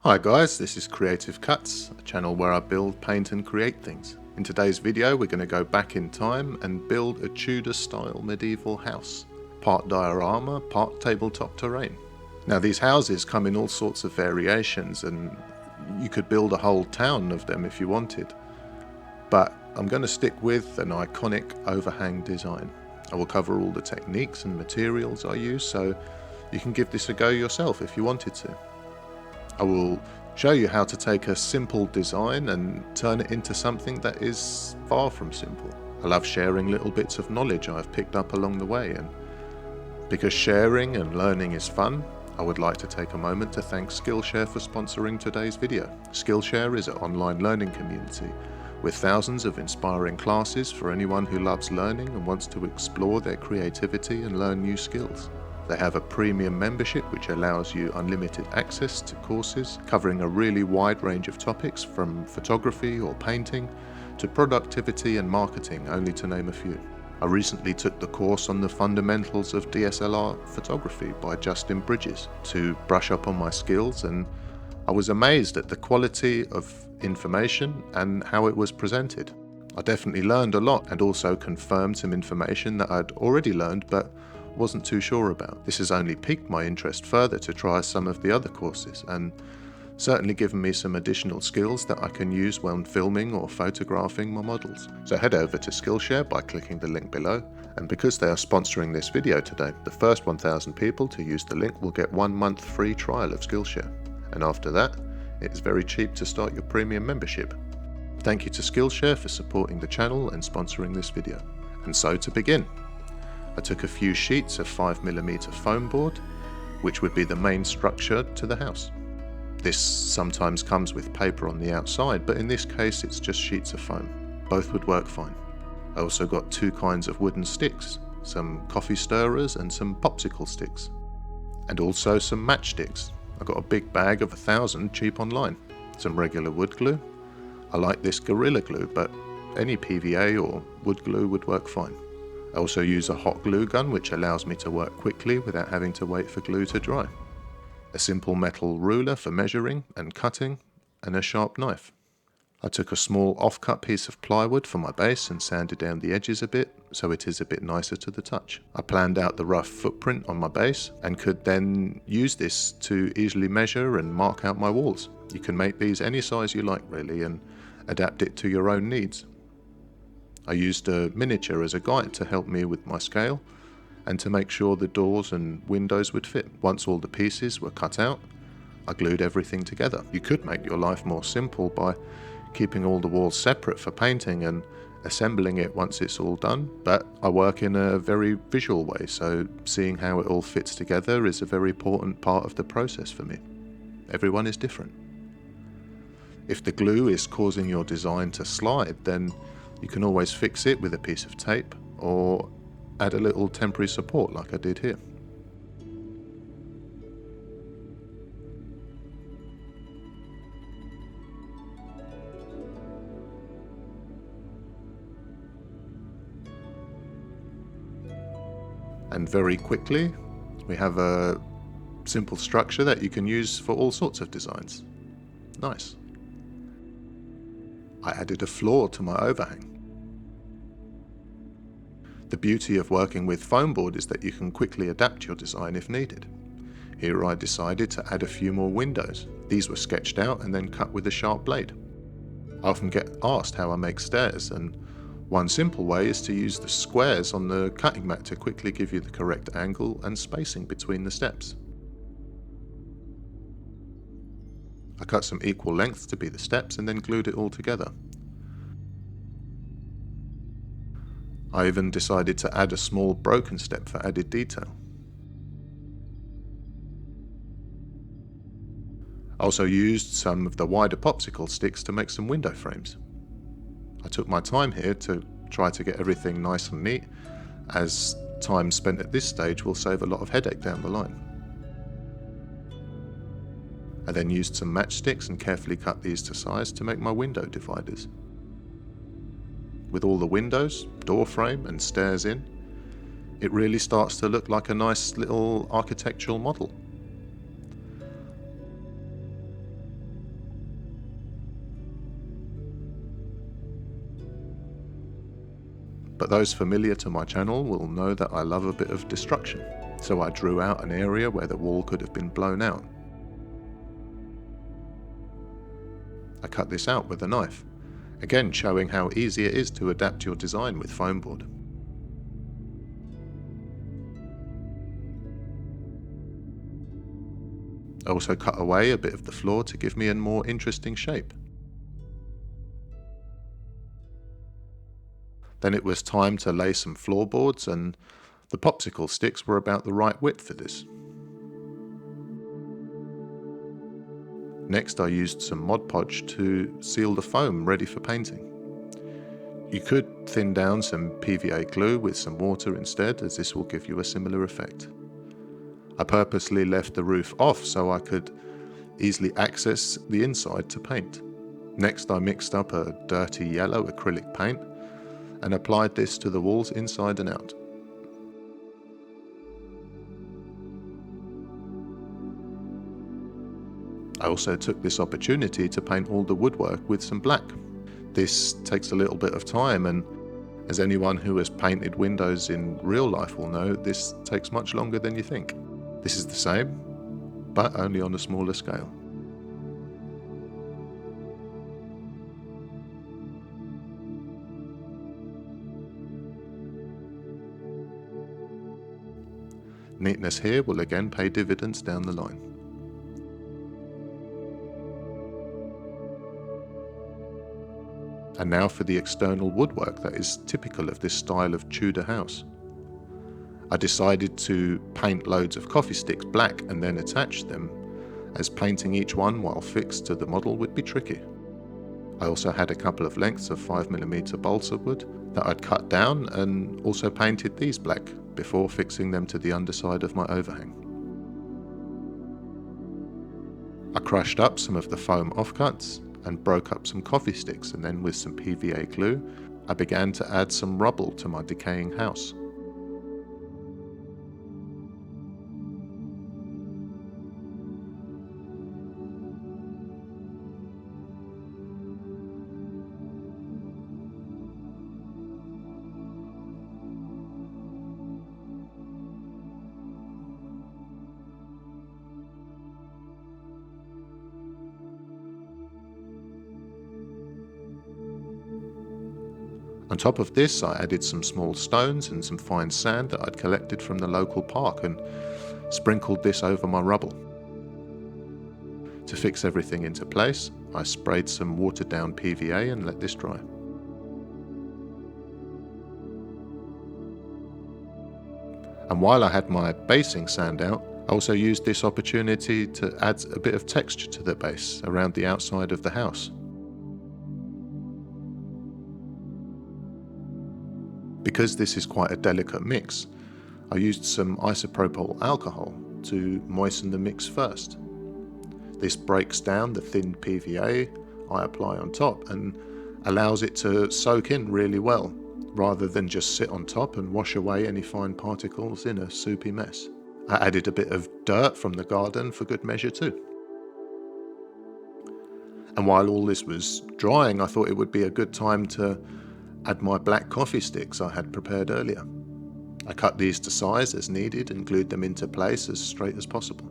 Hi guys, this is Creative Cuts, a channel where I build, paint and create things. In today's video we're going to go back in time and build a Tudor style medieval house. Part diorama, part tabletop terrain. Now these houses come in all sorts of variations and you could build a whole town of them if you wanted. But I'm going to stick with an iconic overhang design. I will cover all the techniques and materials I use so you can give this a go yourself if you wanted to. I will show you how to take a simple design and turn it into something that is far from simple. I love sharing little bits of knowledge I've picked up along the way, and because sharing and learning is fun, I would like to take a moment to thank Skillshare for sponsoring today's video. Skillshare is an online learning community with thousands of inspiring classes for anyone who loves learning and wants to explore their creativity and learn new skills. They have a premium membership which allows you unlimited access to courses covering a really wide range of topics, from photography or painting to productivity and marketing, only to name a few. I recently took the course on the fundamentals of DSLR photography by Justin Bridges to brush up on my skills, and I was amazed at the quality of information and how it was presented. I definitely learned a lot and also confirmed some information that I'd already learned but wasn't too sure about. This has only piqued my interest further to try some of the other courses and certainly given me some additional skills that I can use when filming or photographing my models. So head over to Skillshare by clicking the link below, and because they are sponsoring this video today, the first 1,000 people to use the link will get 1 month free trial of Skillshare, and after that it's very cheap to start your premium membership. Thank you to Skillshare for supporting the channel and sponsoring this video. And so to begin, I took a few sheets of 5mm foam board, which would be the main structure to the house. This sometimes comes with paper on the outside, but in this case it's just sheets of foam. Both would work fine. I also got 2 kinds of wooden sticks, some coffee stirrers and some popsicle sticks. And also some matchsticks. I got a big bag of 1,000 cheap online. Some regular wood glue. I like this Gorilla Glue, but any PVA or wood glue would work fine. I also use a hot glue gun which allows me to work quickly without having to wait for glue to dry. A simple metal ruler for measuring and cutting, and a sharp knife. I took a small off-cut piece of plywood for my base and sanded down the edges a bit so it is a bit nicer to the touch. I planned out the rough footprint on my base and could then use this to easily measure and mark out my walls. You can make these any size you like really and adapt it to your own needs. I used a miniature as a guide to help me with my scale and to make sure the doors and windows would fit. Once all the pieces were cut out, I glued everything together. You could make your life more simple by keeping all the walls separate for painting and assembling it once it's all done, but I work in a very visual way, so seeing how it all fits together is a very important part of the process for me. Everyone is different. If the glue is causing your design to slide, then you can always fix it with a piece of tape or add a little temporary support like I did here. And very quickly we have a simple structure that you can use for all sorts of designs. Nice. I added a floor to my overhang. The beauty of working with foam board is that you can quickly adapt your design if needed. Here I decided to add a few more windows. These were sketched out and then cut with a sharp blade. I often get asked how I make stairs, and one simple way is to use the squares on the cutting mat to quickly give you the correct angle and spacing between the steps. I cut some equal lengths to be the steps and then glued it all together. I even decided to add a small broken step for added detail. I also used some of the wider popsicle sticks to make some window frames. I took my time here to try to get everything nice and neat, as time spent at this stage will save a lot of headache down the line. I then used some matchsticks and carefully cut these to size to make my window dividers. With all the windows, door frame and stairs in, it really starts to look like a nice little architectural model. but those familiar to my channel will know that I love a bit of destruction, so I drew out an area where the wall could have been blown out. I cut this out with a knife, again showing how easy it is to adapt your design with foam board. I also cut away a bit of the floor to give me a more interesting shape. Then it was time to lay some floorboards, and the popsicle sticks were about the right width for this. Next I used some Mod Podge to seal the foam ready for painting. You could thin down some PVA glue with some water instead, as this will give you a similar effect. I purposely left the roof off so I could easily access the inside to paint. Next I mixed up a dirty yellow acrylic paint and applied this to the walls inside and out. I also took this opportunity to paint all the woodwork with some black. This takes a little bit of time, and as anyone who has painted windows in real life will know, this takes much longer than you think. This is the same, but only on a smaller scale. Neatness here will again pay dividends down the line. And now for the external woodwork that is typical of this style of Tudor house. I decided to paint loads of coffee sticks black and then attach them, as painting each one while fixed to the model would be tricky. I also had a couple of lengths of 5mm balsa wood that I'd cut down, and also painted these black before fixing them to the underside of my overhang. I crushed up some of the foam offcuts and broke up some coffee sticks, and then with some PVA glue I began to add some rubble to my decaying house. On top of this I added some small stones and some fine sand that I'd collected from the local park and sprinkled this over my rubble. To fix everything into place, I sprayed some watered down PVA and let this dry. And while I had my basing sand out, I also used this opportunity to add a bit of texture to the base around the outside of the house. Because this is quite a delicate mix, I used some isopropyl alcohol to moisten the mix first. This breaks down the thin PVA I apply on top and allows it to soak in really well, rather than just sit on top and wash away any fine particles in a soupy mess. I added a bit of dirt from the garden for good measure too. And while all this was drying, I thought it would be a good time to add my black coffee sticks I had prepared earlier. I cut these to size as needed and glued them into place as straight as possible.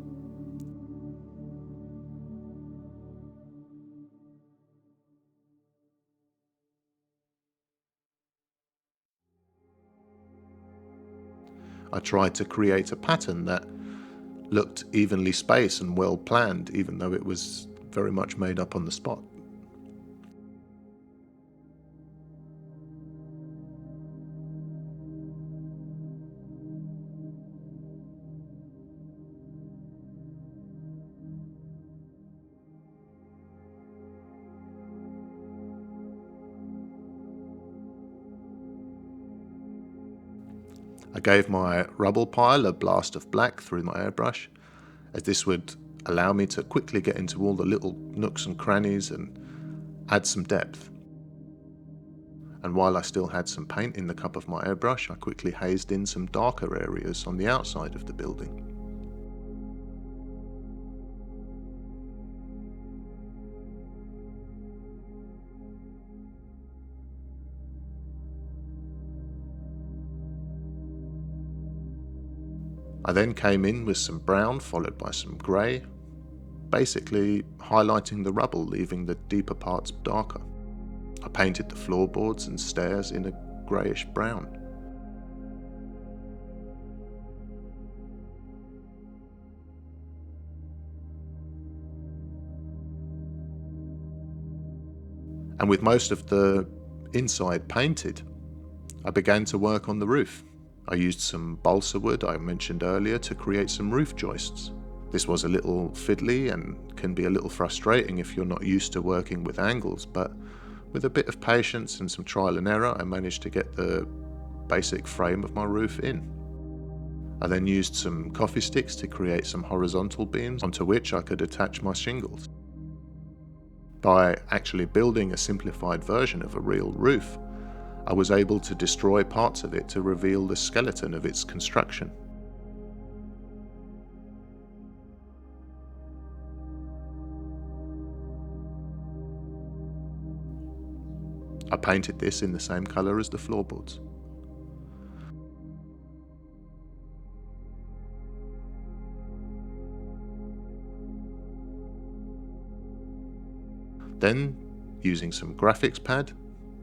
I tried to create a pattern that looked evenly spaced and well planned, even though it was very much made up on the spot. I gave my rubble pile a blast of black through my airbrush, as this would allow me to quickly get into all the little nooks and crannies and add some depth. And while I still had some paint in the cup of my airbrush, I quickly hazed in some darker areas on the outside of the building. I then came in with some brown followed by some grey, basically highlighting the rubble, leaving the deeper parts darker. I painted the floorboards and stairs in a greyish brown. And with most of the inside painted, I began to work on the roof. I used some balsa wood I mentioned earlier to create some roof joists. This was a little fiddly and can be a little frustrating if you're not used to working with angles, but with a bit of patience and some trial and error, I managed to get the basic frame of my roof in. I then used some coffee sticks to create some horizontal beams onto which I could attach my shingles. By actually building a simplified version of a real roof, I was able to destroy parts of it to reveal the skeleton of its construction. I painted this in the same colour as the floorboards. Then, using some graphics pad,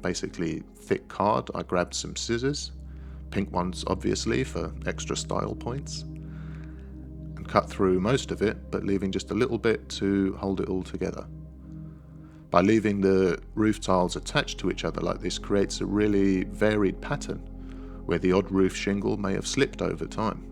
basically thick card, I grabbed some scissors, pink ones obviously for extra style points, and cut through most of it, but leaving just a little bit to hold it all together. By leaving the roof tiles attached to each other like this creates a really varied pattern, where the odd roof shingle may have slipped over time.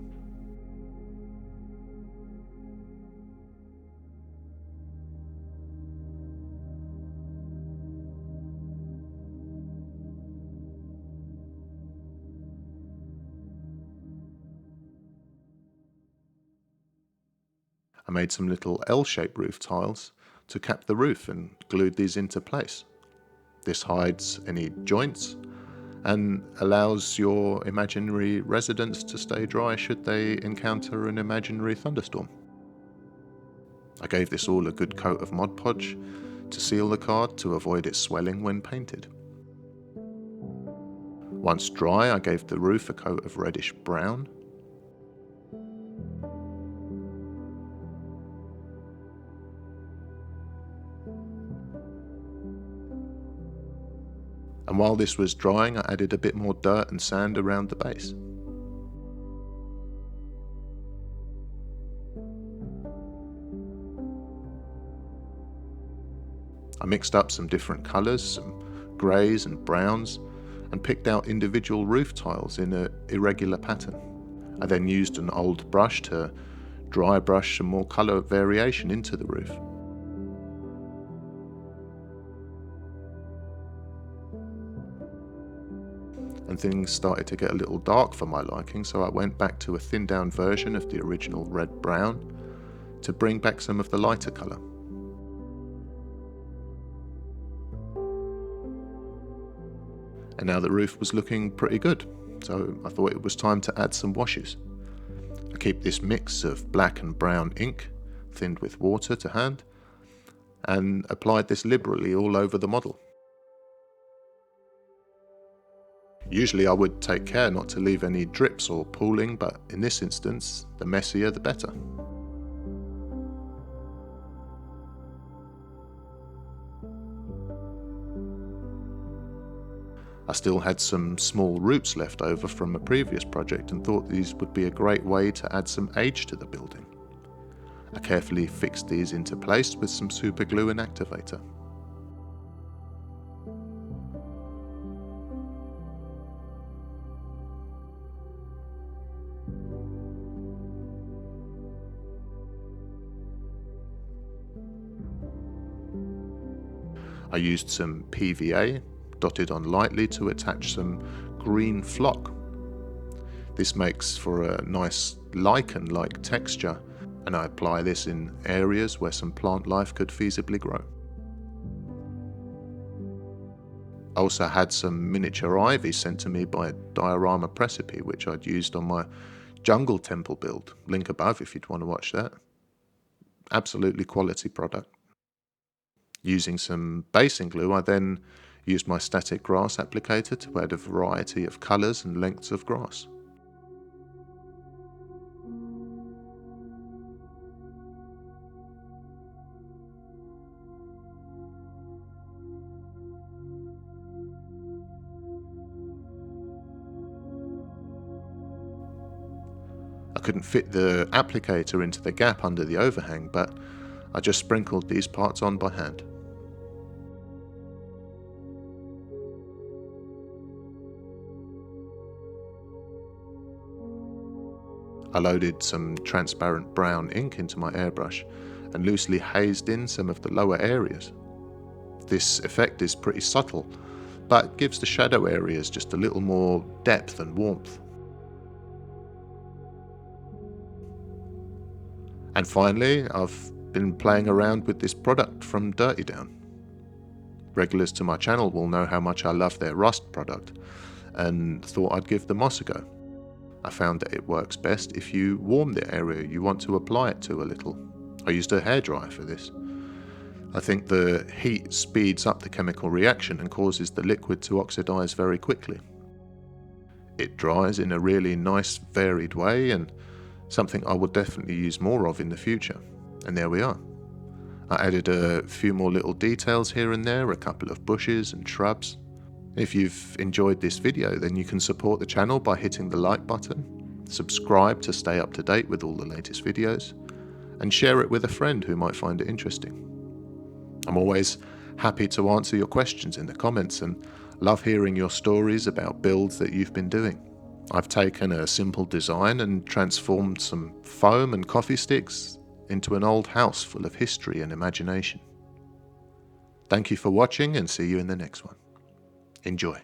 I made some little L-shaped roof tiles to cap the roof and glued these into place. This hides any joints and allows your imaginary residents to stay dry should they encounter an imaginary thunderstorm. I gave this all a good coat of Mod Podge to seal the card to avoid it swelling when painted. Once dry, I gave the roof a coat of reddish brown. And while this was drying, I added a bit more dirt and sand around the base. I mixed up some different colours, some greys and browns, and picked out individual roof tiles in an irregular pattern. I then used an old brush to dry brush some more colour variation into the roof. And things started to get a little dark for my liking, so I went back to a thinned down version of the original red-brown to bring back some of the lighter colour. And now the roof was looking pretty good, so I thought it was time to add some washes. I keep this mix of black and brown ink, thinned with water to hand, and applied this liberally all over the model. Usually I would take care not to leave any drips or pooling, but in this instance, the messier the better. I still had some small roots left over from a previous project and thought these would be a great way to add some age to the building. I carefully fixed these into place with some super glue and activator. I used some PVA, dotted on lightly to attach some green flock. This makes for a nice lichen-like texture, and I apply this in areas where some plant life could feasibly grow. I also had some miniature ivy sent to me by a diorama precipice which I'd used on my jungle temple build. Link above if you'd want to watch that. Absolutely quality product. Using some basing glue, I then used my static grass applicator to add a variety of colours and lengths of grass. I couldn't fit the applicator into the gap under the overhang, but I just sprinkled these parts on by hand. I loaded some transparent brown ink into my airbrush and loosely hazed in some of the lower areas. This effect is pretty subtle, but gives the shadow areas just a little more depth and warmth. And finally, I've been playing around with this product from Dirty Down. Regulars to my channel will know how much I love their rust product, and thought I'd give the moss a go. I found that it works best if you warm the area you want to apply it to a little. I used a hairdryer for this. I think the heat speeds up the chemical reaction and causes the liquid to oxidize very quickly. It dries in a really nice varied way, and something I will definitely use more of in the future. And there we are. I added a few more little details here and there, a couple of bushes and shrubs. If you've enjoyed this video, then you can support the channel by hitting the like button, subscribe to stay up to date with all the latest videos, and share it with a friend who might find it interesting. I'm always happy to answer your questions in the comments and love hearing your stories about builds that you've been doing. I've taken a simple design and transformed some foam and coffee sticks into an old house full of history and imagination. Thank you for watching, and see you in the next one. Enjoy.